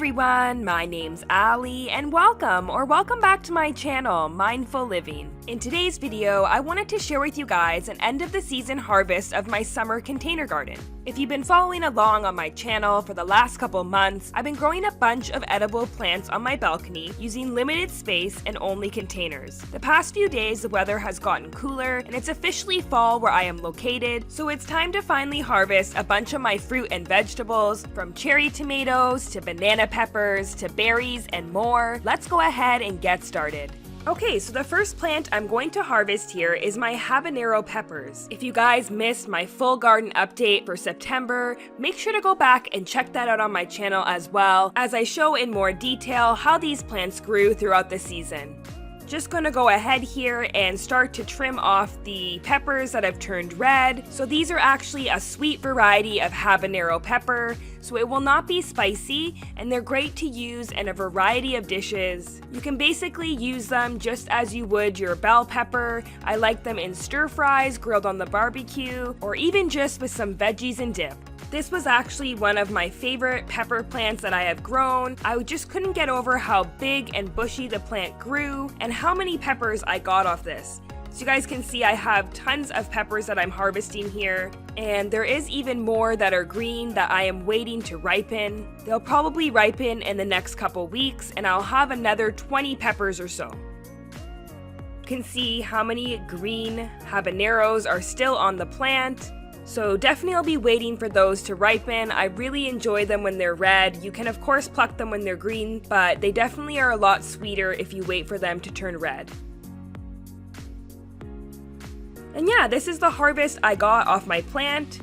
everyone, my name's Ali and welcome back to my channel, Mindful Living. In today's video, I wanted to share with you guys an end of the season harvest of my summer container garden. If you've been following along on my channel for the last couple months, I've been growing a bunch of edible plants on my balcony using limited space and only containers. The past few days the weather has gotten cooler and it's officially fall where I am located, so it's time to finally harvest a bunch of my fruit and vegetables, from cherry tomatoes to banana peppers to berries and more. Let's go ahead and get started. Okay, so the first plant I'm going to harvest here is my habanero peppers. If you guys missed my full garden update for September, make sure to go back and check that out on my channel as well, as I show in more detail how these plants grew throughout the season. Just gonna go ahead here and start to trim off the peppers that have turned red. So these are actually a sweet variety of habanero pepper, so it will not be spicy, and they're great to use in a variety of dishes. You can basically use them just as you would your bell pepper. I like them in stir fries, grilled on the barbecue, or even just with some veggies and dip. This was actually one of my favorite pepper plants that I have grown. I just couldn't get over how big and bushy the plant grew and how many peppers I got off this. So you guys can see I have tons of peppers that I'm harvesting here, and there is even more that are green that I am waiting to ripen. They'll probably ripen in the next couple weeks, and I'll have another 20 peppers or so. You can see how many green habaneros are still on the plant. So definitely I'll be waiting for those to ripen. I really enjoy them when they're red. You can of course pluck them when they're green, but they definitely are a lot sweeter if you wait for them to turn red. And yeah, this is the harvest I got off my plant.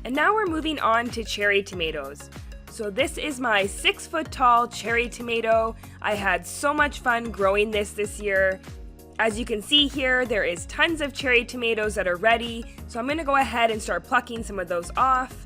And now we're moving on to cherry tomatoes. So this is my 6-foot tall cherry tomato. I had so much fun growing this year. As you can see here, there is tons of cherry tomatoes that are ready, so I'm going to go ahead and start plucking some of those off.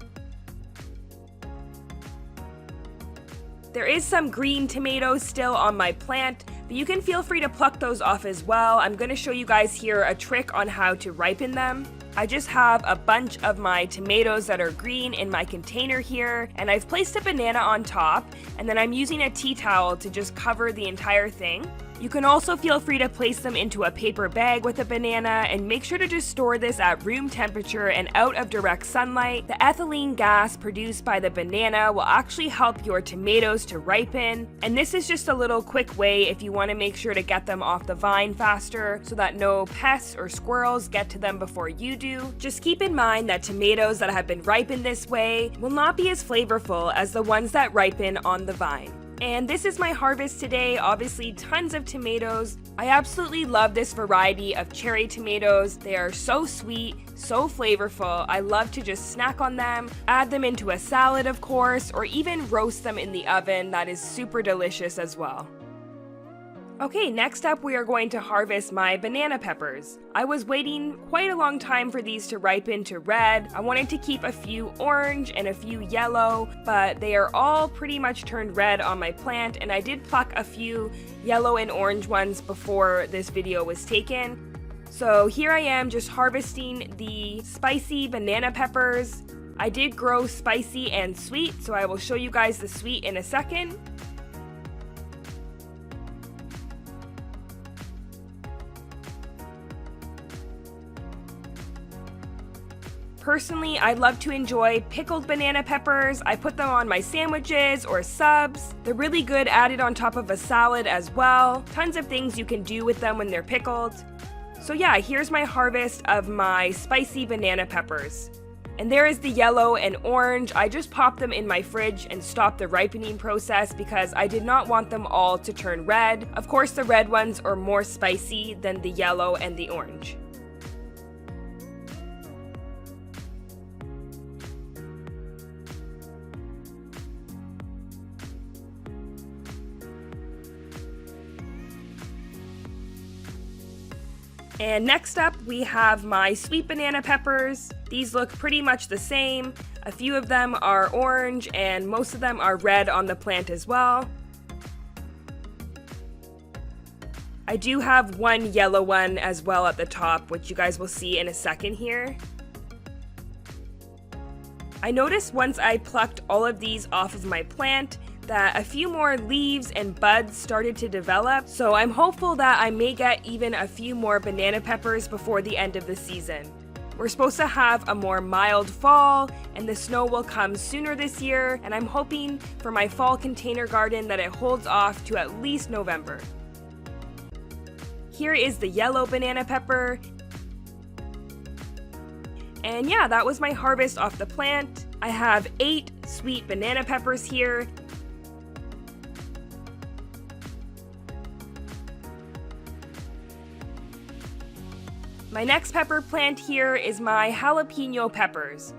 There is some green tomatoes still on my plant, but you can feel free to pluck those off as well. I'm going to show you guys here a trick on how to ripen them. I just have a bunch of my tomatoes that are green in my container here, and I've placed a banana on top, and then I'm using a tea towel to just cover the entire thing. You can also feel free to place them into a paper bag with a banana, and make sure to just store this at room temperature and out of direct sunlight. The ethylene gas produced by the banana will actually help your tomatoes to ripen, and this is just a little quick way if you want to make sure to get them off the vine faster so that no pests or squirrels get to them before you do. Just keep in mind that tomatoes that have been ripened this way will not be as flavorful as the ones that ripen on the vine. And this is my harvest today, obviously tons of tomatoes. I absolutely love this variety of cherry tomatoes. They are so sweet, so flavorful. I love to just snack on them, add them into a salad of course, or even roast them in the oven. That is super delicious as well. Okay, next up we are going to harvest my banana peppers. I was waiting quite a long time for these to ripen to red. I wanted to keep a few orange and a few yellow, but they are all pretty much turned red on my plant, and I did pluck a few yellow and orange ones before this video was taken. So here I am just harvesting the spicy banana peppers. I did grow spicy and sweet, so I will show you guys the sweet in a second. Personally, I love to enjoy pickled banana peppers. I put them on my sandwiches or subs. They're really good added on top of a salad as well. Tons of things you can do with them when they're pickled. So yeah, here's my harvest of my spicy banana peppers. And there is the yellow and orange. I just popped them in my fridge and stopped the ripening process because I did not want them all to turn red. Of course, the red ones are more spicy than the yellow and the orange. And next up, we have my sweet banana peppers. These look pretty much the same. A few of them are orange and most of them are red on the plant as well. I do have one yellow one as well at the top, which you guys will see in a second here. I noticed once I plucked all of these off of my plant that a few more leaves and buds started to develop, so I'm hopeful that I may get even a few more banana peppers before the end of the season. We're supposed to have a more mild fall, and the snow will come sooner this year, and I'm hoping for my fall container garden that it holds off to at least November. Here is the yellow banana pepper. And yeah, that was my harvest off the plant. I have 8 sweet banana peppers here. My next pepper plant here is my jalapeno peppers.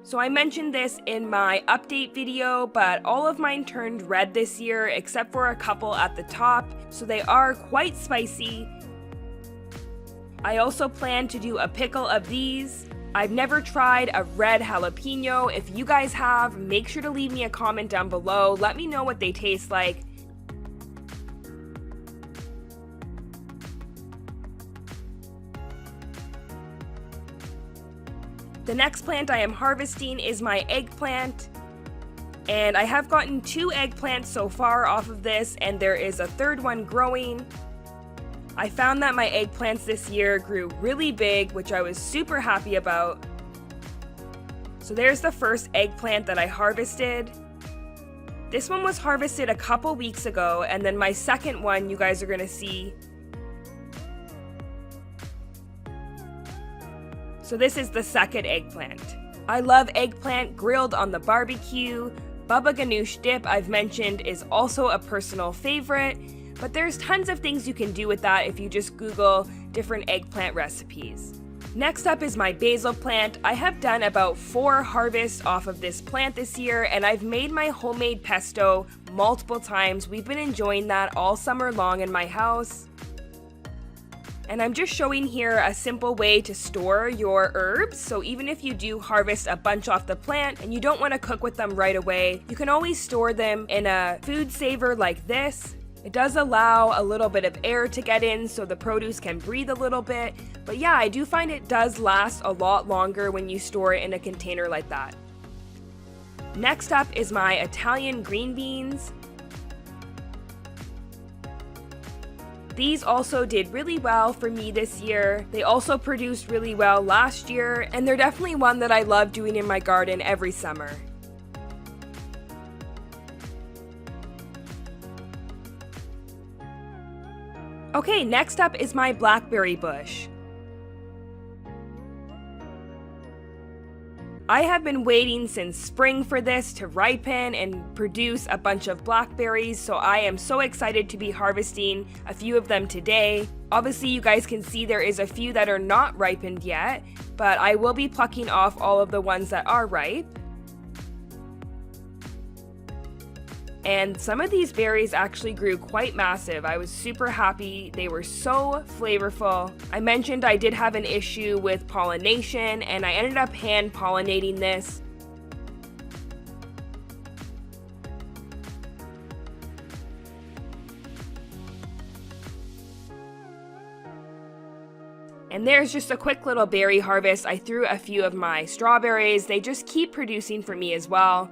So I mentioned this in my update video, but all of mine turned red this year except for a couple at the top, so they are quite spicy. I also plan to do a pickle of these. I've never tried a red jalapeno. If you guys have, make sure to leave me a comment down below. Let me know what they taste like. The next plant I am harvesting is my eggplant. And I have gotten 2 eggplants so far off of this, and there is a third one growing. I found that my eggplants this year grew really big, which I was super happy about. So there's the first eggplant that I harvested. This one was harvested a couple weeks ago, and then my second one you guys are gonna see. So this is the second eggplant. I love eggplant grilled on the barbecue. Baba Ganoush dip I've mentioned is also a personal favorite. But there's tons of things you can do with that if you just Google different eggplant recipes. Next up is my basil plant. I have done about 4 harvests off of this plant this year, and I've made my homemade pesto multiple times. We've been enjoying that all summer long in my house. And I'm just showing here a simple way to store your herbs. So even if you do harvest a bunch off the plant and you don't want to cook with them right away, you can always store them in a food saver like this. It does allow a little bit of air to get in so the produce can breathe a little bit, but yeah, I do find it does last a lot longer when you store it in a container like that. Next up is my Italian green beans. These also did really well for me this year. They also produced really well last year, and they're definitely one that I love doing in my garden every summer. Okay, next up is my blackberry bush. I have been waiting since spring for this to ripen and produce a bunch of blackberries, so I am so excited to be harvesting a few of them today. Obviously, you guys can see there is a few that are not ripened yet, but I will be plucking off all of the ones that are ripe. And some of these berries actually grew quite massive. I was super happy. They were so flavorful. I mentioned I did have an issue with pollination, and I ended up hand pollinating this. And there's just a quick little berry harvest. I threw a few of my strawberries. They just keep producing for me as well.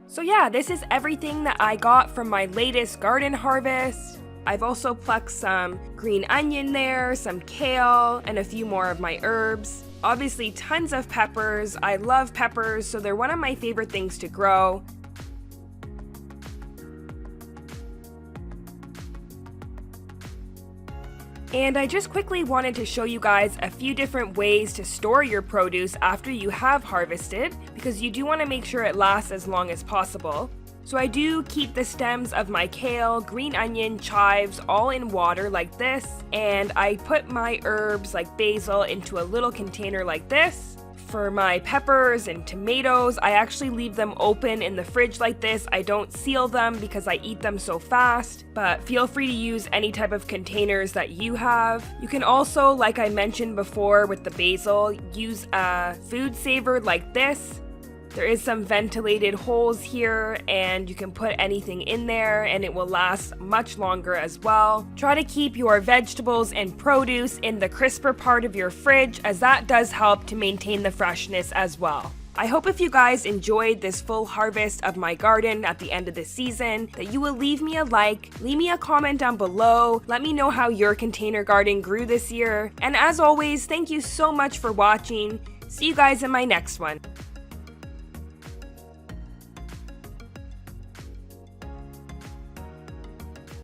So yeah, this is everything that I got from my latest garden harvest. I've also plucked some green onion there, some kale, and a few more of my herbs. Obviously tons of peppers. I love peppers, so they're one of my favorite things to grow. And I just quickly wanted to show you guys a few different ways to store your produce after you have harvested, because you do want to make sure it lasts as long as possible. So I do keep the stems of my kale, green onion, chives all in water like this, and I put my herbs like basil into a little container like this. For my peppers and tomatoes, I actually leave them open in the fridge like this. I don't seal them because I eat them so fast, but feel free to use any type of containers that you have. You can also, like I mentioned before with the basil, use a food saver like this. There is some ventilated holes here, and you can put anything in there and it will last much longer as well. Try to keep your vegetables and produce in the crisper part of your fridge, as that does help to maintain the freshness as well. I hope if you guys enjoyed this full harvest of my garden at the end of the season, that you will leave me a like, leave me a comment down below, let me know how your container garden grew this year, and as always, thank you so much for watching. See you guys in my next one.